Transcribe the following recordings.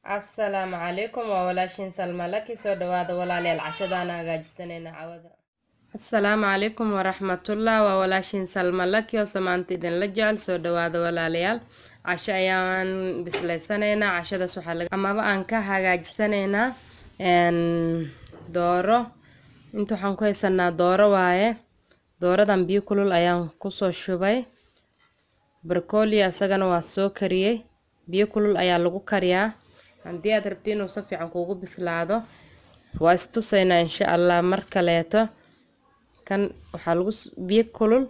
السلام عليكم وولاشين سلمى لك سو دواada walaalayaal cashadaan hagaajisanayna cawada السلام عليكم ورحمة الله وولاشين سلمى لك oo samaanta idin la jecel soo dhawaada walaalayaal casho ayaan bislaysanayna cashadaas waxa laga amaba aan ka hagaajisanaynaa dooro inta waxaan ku haysanaa dooro waaye dooradan biyo kulul ayaan ku soo shubay broccoli asagana waa soo kariyay biyo kulul ayaa lagu kariyaa haddii aad rabtiin inuu si fiican kuugu bislaado waa istusaynaa insha Allah mar kaleeto kan waxaa lagu biyo kulul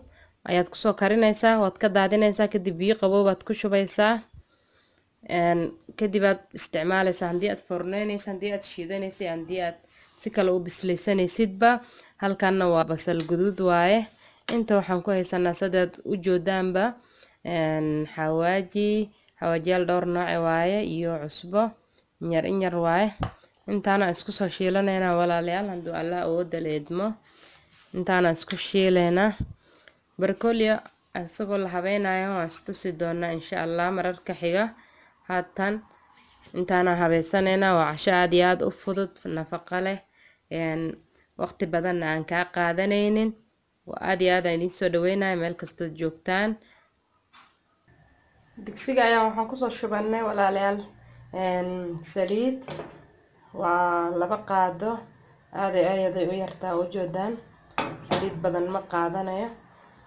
ayaad ku soo karinaysaa waad ka daadinaysaa kadib biyo qabow baad ku shubaysaa kadib aad isticmaalaysaa haddii aad forneynayso haddii aad shiidanayso haddii aad si kale u bislaysanaysidba halkanna waa basal guduud waaye inta waxaan ku haysanaa sadeed u joodaanba xawaajiyaal dhowr nooc waaye iyo cusbo inyar waaye intaana isku soo shiilanayna walaalayaal hadduu Allah awooda leedmo intaana isku shiilayna broccoli asagoo la habeynayo waan istusi doonaa insha Allah mararka xiga haatan intaana habeysanayna waa casho aad iyo aad u fudud nafaqo leh waqti badan aan ka qaadanaynin waa aad iyo aad idin soo dhaweynaa meel kasta joogtaan digsiga ayaa waxaan ku soo shubanay walaalayaal saliid waa 2 qaado aad ay u yartaa u joodaan saliid badan ma qaadanayo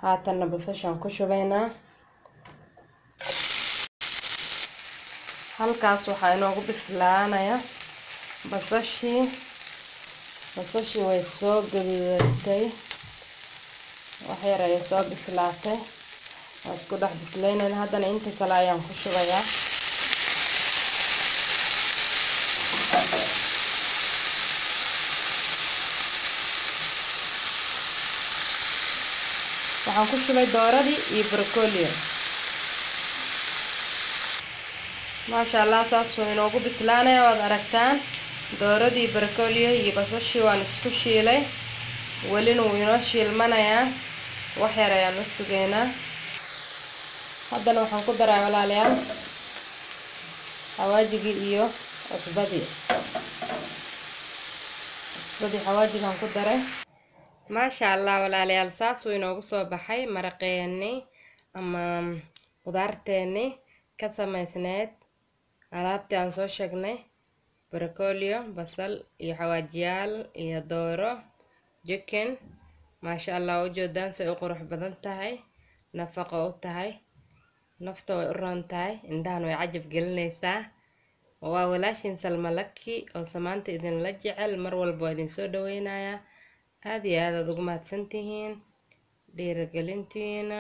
haatan basashaan ku shubaynaa halkaas waxa inoogu bislaanaya basashii way soo gaduudatay wax yar ay soo bislaatay isku dhex bislaynayna haddana inta kale ayaan ku shubayaa waxaan ku shubay dooradii iyo broccoli maasha Allah saas oo inoogu bislaanaya waad aragtaan dooradii broccoli iyo basashii waan isku shiilay walina wuu inoo shiilmanayaa wax yar ayaan u sugaynaa haddana waxaan ku daraa walaalayaal xawaajigii iyo cusbadii xawaajigaan ku daray maasha Allah walaalayaal saas uu inoogu soo baxay maraqeeni ama qudaarteeni ka samaysneed alaabtii aan soo sheegnay broccoli basal iyo xawaajiyaal iyo dooro chicken maasha Allah u joodaan si u qurux badan tahay nafaqo u tahay nafta way u roon tahay indhahan way cajab gelinaysaa waa walaashin Salma Laki oo samaanta idin la jecel mar walba idin soo dhaweynaya aad iyo aad ugu mahadsantihiin dhiirigelintiina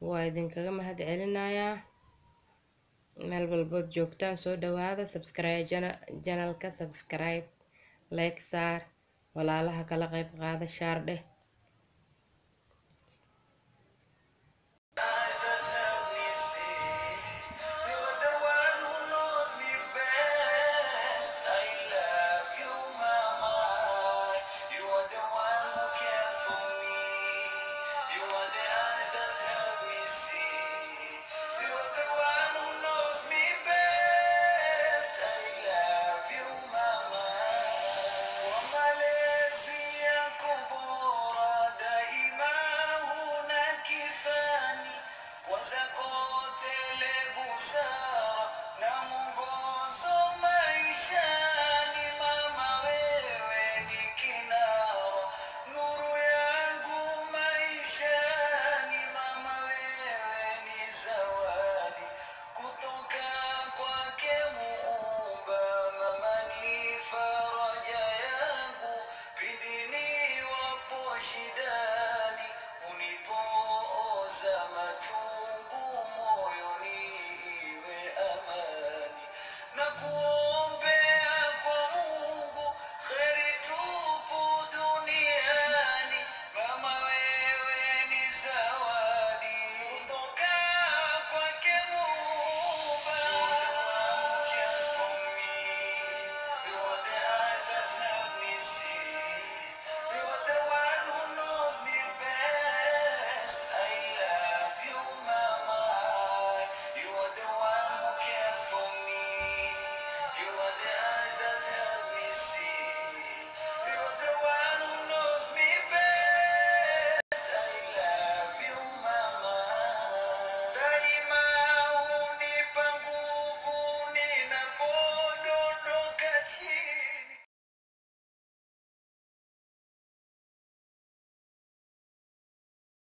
waa idinkaga mahad celinayaa meel walba joogtaan soo dhawaada subscribe channelka subscribe like saar walaalaha kala qayb qaada share dheh